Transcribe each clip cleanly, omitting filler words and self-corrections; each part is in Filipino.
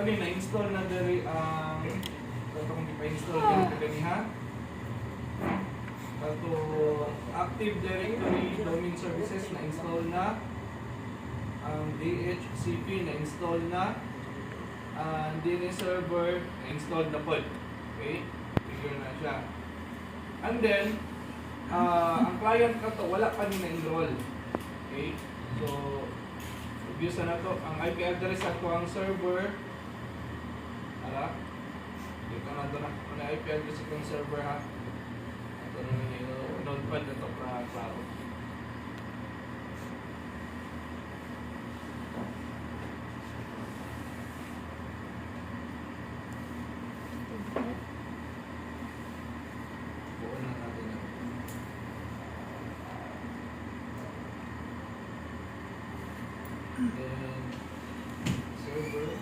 kami na-install na diri ang katong ipa-install din kaganihan. Kato Active Directory Domain Services na-install na. Ang DHCP na-install na. Ang DNS server na-install na po. Okay? Figure na siya. And then, ang client ka to, wala pa ni na-enroll. Okay? So, review na to. Ang IP address ato ang server. Ala. Dito na ito na. Ano IP address ato ang server ha? Ito na yung notepad na ito para klaro. Buo na natin yan. Then, server.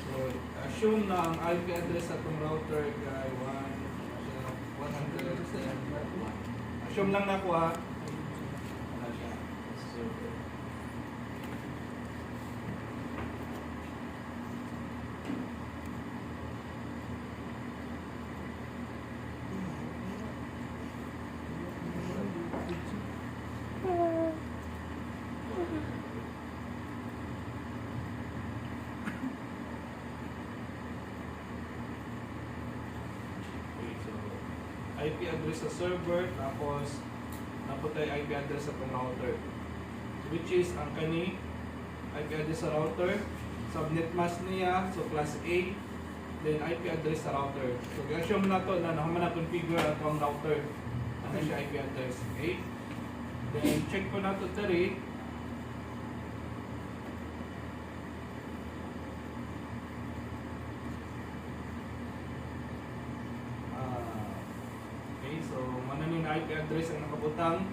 So, assume na ang IP address sa itong router ay 100.1. Assume lang na ko ha. Wala siya. Server. IP address sa server, tapos naputay IP address sa itong router, which is ang kani IP address sa router, subnet mask niya, so class A, then IP address sa router. So assume na to na na-configure ato ang router, ano siya IP address, okay? Then check ko na to tari. So, mananin IP address ang nakabutang.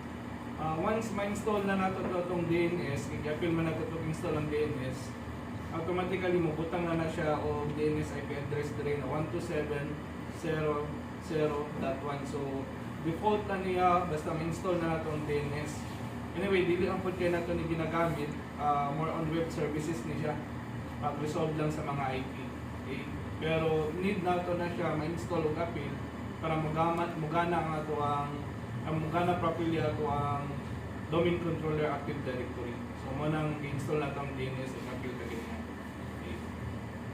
Once ma-install na nato itong DNS, i-appeal man nato itong install ang DNS, automatically mabutang na siya o DNS IP address dire na 127.0.0.1. So, default na niya basta ma-install na nato ang DNS. Anyway, dili ang pod kay nato ni ginagamit, more on web services ni siya. Pag-resolve lang sa mga IP. Okay? Pero need nato na siya ma-install o appeal para mugana ang ato ang mugana properly ato ang domain controller Active Directory. So mo nang i-install nato ang DNS at appeal kaganyan. Okay.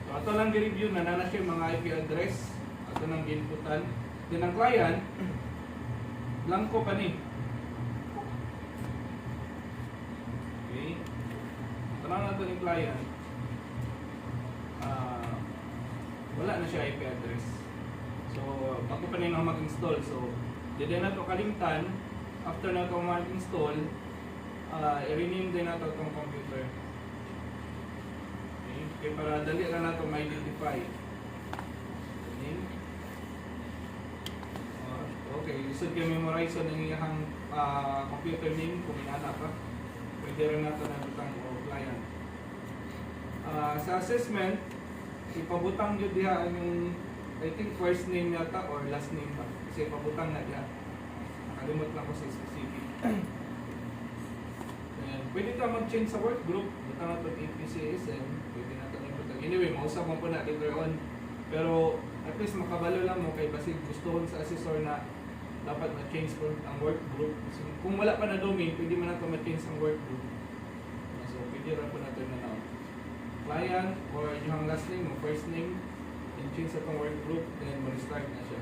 So ato lang gi-review na nana siya mga IP address, ato nang inputan. Then ang client blanco pa ni. Okay. Tanong nato ni client. Wala na siya IP address. So, ako pa rin ako mag-install. So, dito na ito kalimtan. After na ito mag-install, i-rename din na ito itong computer. Okay. Okay, para dali na na ito ma-identify. Rename. Okay, lisod kayo memorize ang iyang computer name kung inana ka. Pwede rin na ito na itong client. Sa assessment, ipabutang nyo diha ang yung I think first name yata or last name ba? Kasi pabutang na diyan. Nakalimot lang ko sa specific. And pwede ka mag-change sa work group. Butang na ito APCSN. Pwede na ito ibutang. Anyway, mausap mo po na later on. Pero at least makabalo lang mo kay basig gusto sa assessor na dapat ma-change po ang work group. So, kung wala pa na domain, pwede man na ito ma-change ang work group. So pwede rin po natin na now. Client or yung last name o first name. And change sa itong work group, then ma-restart na siya.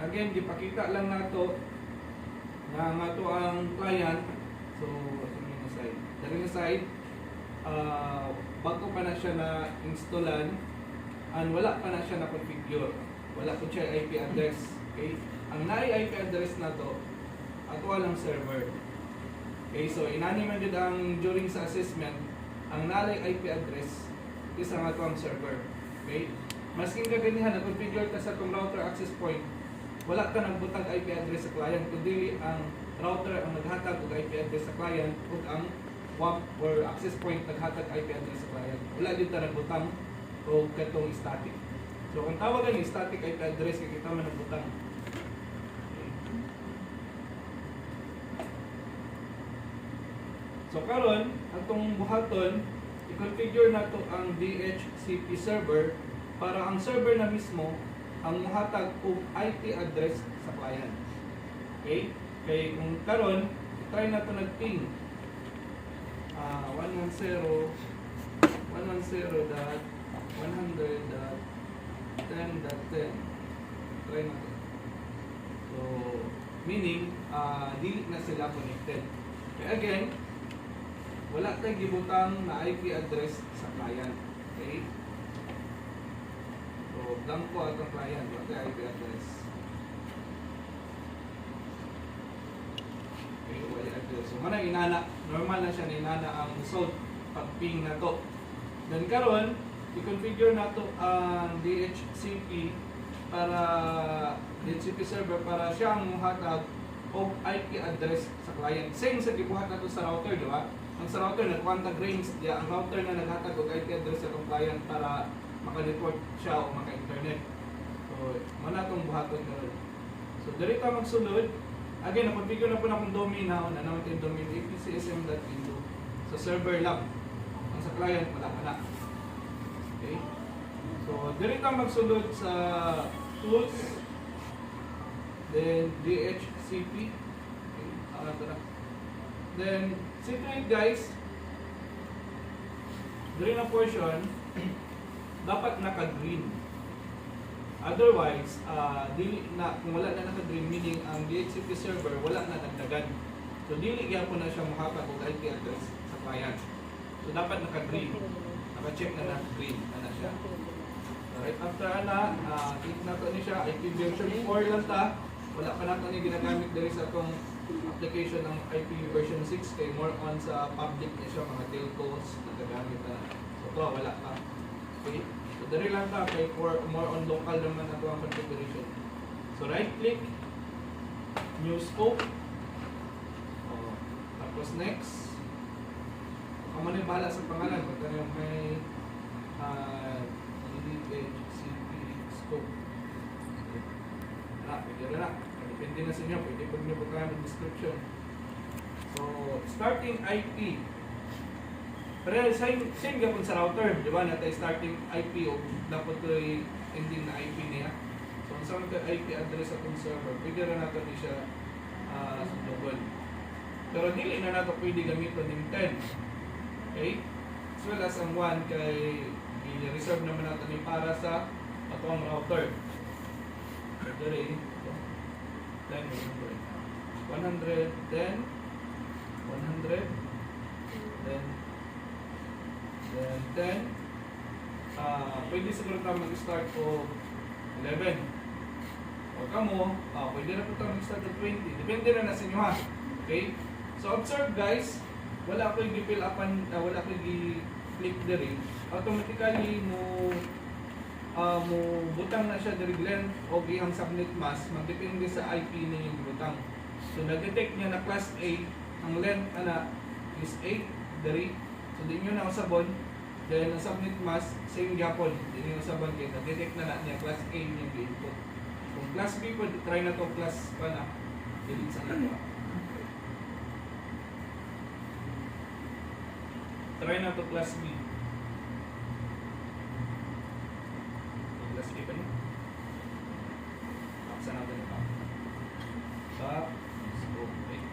Again, dipakita lang nato na nga to ang client. So, ito na side. Dari na side, bago pa na siya na installan, and wala pa na siya na configure. Wala po siya IP address. Okay? Ang na-IP address na to, ato lang server. Okay, so inani man din ang during sa assessment, ang na-IP address is ang ato ang server. Okay? Masking kaganihan na configure ka sa itong router access point, wala ka nagbutang IP address sa client, kundi ang router ang naghatag og IP address sa client ug ang WAMP or access point naghatag IP address sa client. Wala din ta nagbutang o katong static. So kung tawagan ni static IP address kay kita man nagbutang. Okay. So karon atong buhaton i-configure nato ang DHCP server para ang server na mismo ang muhatag og IP address sa client. Okay? Kay kung karon try nato nag-ping 110.100.100.10.10. Try natin. So, meaning, dili na sila connected. Okay, again, wala tayong gibutang na IP address sa client. Okay? So, blanco atong client, wala tayong IP address. Okay, wala address. So, mana inana, normal na siya na inana ang result pag ping na to. Then karon, i-configure na to ang DHCP para DHCP server para siya ang muhatag og IP address sa client. Same sa gibuhat nato sa router, di ba? Ang sa router nag-quanta grains, diya ang router na naghatag og IP address sa client para maka-network siya o maka-internet. So, mana tong buhaton karon. So, diri ta magsulod. Again, na-configure na po na akong domain na naman yung domain apcsm.edu. So, server lang. Ang sa client, wala. Okay? So, diri ka magsulod sa tools, then DHCP. Okay, ito na. Then, secret guys, diri na portion, dapat naka-green. Otherwise, dili na, kung wala na naka-green, meaning ang DHCP server, wala na nagdagan. So, dili gyapon na siya makapag og IP address sa client. So, dapat naka-green. Naka-check na green na siya. Right after click na to ni siya, IP version 4 lang ta. Wala pa nato ni ginagamit diri sa atong application ng IP version 6 kay more on sa public na siya, mga telcos na gagamit na. So, ito, wala pa. Okay? So, dari lang ta kay for more on local naman ato ang configuration. So, right click, new scope. Tapos next. Kung ano yung bahala sa pangalan, magkano yung may DHCP scope. Pwede na. Depende na sa inyo. Pwede pag nyo po kayo ng description. So, starting IP. Pero same gapon sa router. Di ba? Natay starting IP o dapat ito ending na IP niya. So, kung saan ito IP address atong server, pwede na natin siya sa global. Pero dili na natin pwede gamitin ng 10. Okay? As well as ang 1 kay i-reserve naman natin para sa atong router. Ito rin. 10, 100, 10, 100, then 10. Pwede siguro tayo mag-start ko 11. O kamo, pwede na po tayo mag-start ko 20. Depende na sa inyo ha. Okay? So observe guys, wala ko yung i-fill upan, wala ko yung i-click diri. Automatically mo butang na siya diri length o iyang subnet mask, magdepende sa IP na yung butang. So na-detect niya na class A, ang length is 8 diri. So di nyo na usabon, then ang subnet mask same gyapon, di nyo usabon kay na-detect na niya class A yung input. Kung class B po, try na to class pa na, delete sa ito. Try na to class B. Class B pa niya. Saan natin ito? Sa scope. Okay.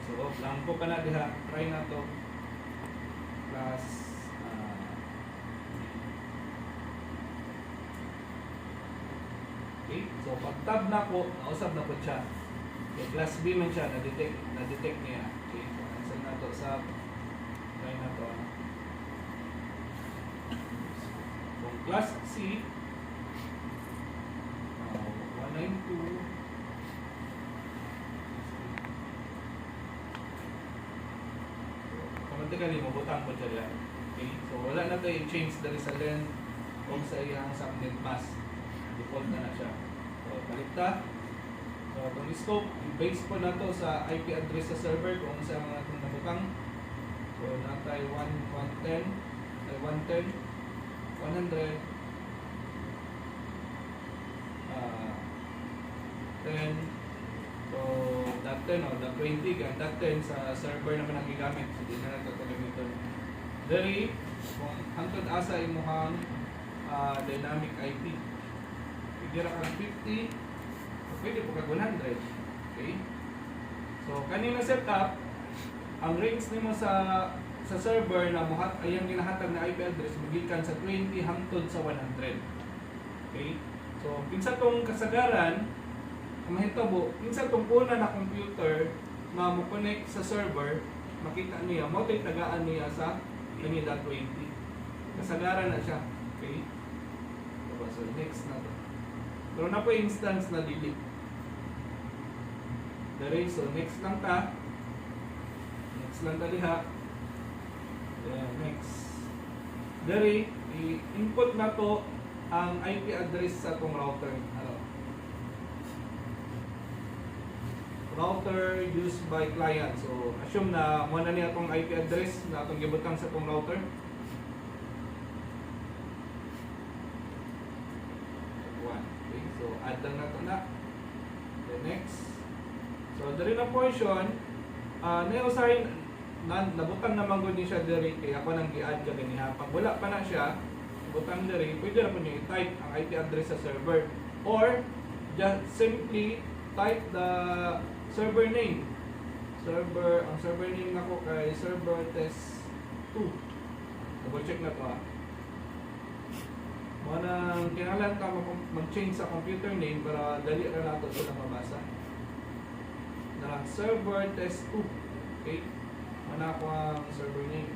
So, blanco ka na diha. Try na to. Plus okay. So, pag tab na ko, nausap na po siya. Okay, class B man siya, na-detect niya. Okay, so, cancel na to sa try na to. Kung class C, 192 automatically mabutang po siya diha. Okay? So wala na tayo i-change dali sa length o sa iyang subnet mask. Default na siya. So balik ta. So itong scope, i-base po na to sa IP address sa server kung sa mga itong nabutang. So natay 110, 110, 100, 10. So that 10 o that 20 kan that 10 sa server naman ang gigamit. So di na nato gamiton. Dali kung hangtod asa imuhang dynamic IP. Igira kang 50, pwede po kag 100. Okay? So kanina setup ang range nimo sa server na muhat ayang ginahatag na IP address magikan sa 20 hangtod sa 100. Okay? So kinsa tong kasagaran ang mahitabo, minsan itong una na computer na mo-connect sa server, makita niya, mo ito'y tagaan niya sa kanila 20. Kasagaran na siya. Okay? So next na to. Pero na po yung instance na delete. Dari, so next lang ta. Next lang ta diha. Then next. Dari, i-input na to ang IP address sa itong router. Router used by client. So, assume na muna niya itong IP address na itong gibutang sa itong router. Okay, so add lang na ito na. The next. So, dari na portion, na-usahin, nabutang naman ko niya siya dari, kaya ako nang i-add ka ganyan. Pag wala pa na siya, butang dari, pwede na po niya i-type ang IP address sa server. Or, just simply type the server name. Ang server name nako kay server test 2. Double check na to ha. Manang kinahanglan ka mag-change sa computer name para dali ra nato sila mabasa. Na server test 2. Okay? Mana ko ang server name.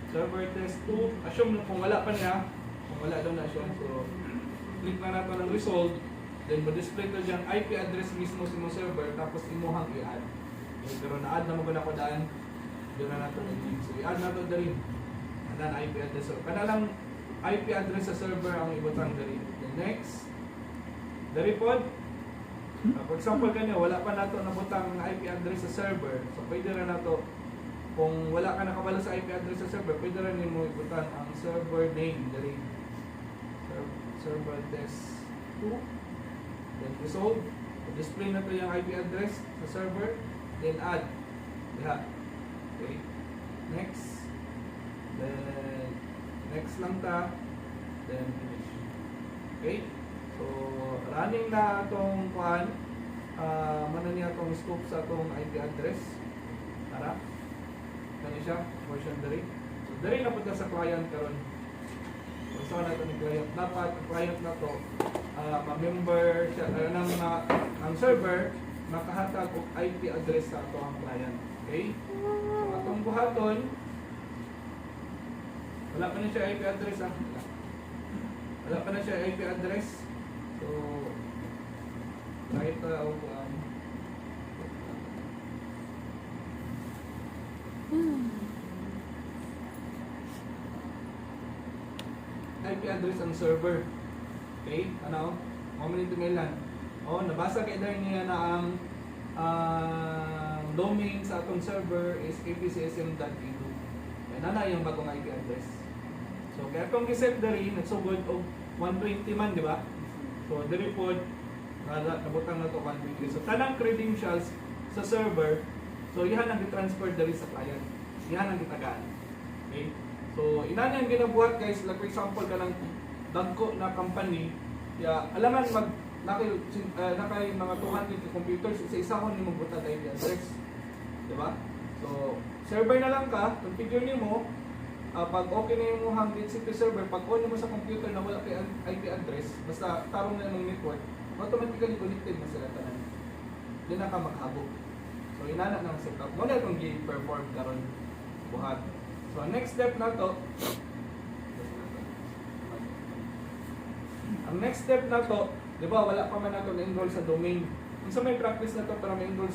Server test 2. Assume na kung wala pa niya, kung wala daw na siya, so click na nato ng resolve, then ma-display to dyan IP address mismo sa mong server, tapos imuhang i-add. Okay, pero na-add na mo na ko daan, doon na nato ng so i-add na to dali. Anan IP address. So kanalang IP address sa server ang ibutang dali. The next, dali pod. For example kanya, wala pa nato nabutang IP address sa server, so pwede rin nato kung wala ka nakabala sa IP address sa server, pwede rin mo ibutan ang server name dali. Server test 2. Then resolve. Display na to yung IP address sa server. Then add. Lahat. Okay. Next. Then next lang ta. Then finish. Okay. So running na itong kuhan. Mana niya itong scope sa itong IP address. Tara. Kani siya. Version dari. So dari na punta sa client karon. So na ito ni client. Dapat ang client na to ma-member siya ang server makahatag og IP address sa ato ang client. Okay? So atong buhaton wala pa na siya IP address ha. Wala pa na siya IP address. So kahit IP address ang server. Okay? Ano? Moment ito mailan. Nabasa kay dahil niya na ang domain sa atong server is apcsm.edu. Yan na yung bagong IP address. So, kaya itong giset dari, nagsugod og 120 man, di ba? So, dari po, nabutang na to 120. So, tanang credentials sa server, so, ihan ang i-transfer dari sa client. Ihan ang itagaan. Okay? So, inana yung ginabuhat guys, like for example ka ng dagko na company, alaman nakay mga 200 computers, isa-isa ko ni magbuta na IP address. Diba? So, server na lang ka, configure niyo mo, pag okay na yung mong DHCP server, pag on mo sa computer na wala kay IP address, basta tarong na ng network, automatically connected na sila tanan. Hindi na ka maghabog. So, inana ng setup. Muna itong gi-perform karon buhat. So, next step na to, ang next step na to, di ba, wala pa man nato na-enroll sa domain. Kung sa may practice na to para ma-enroll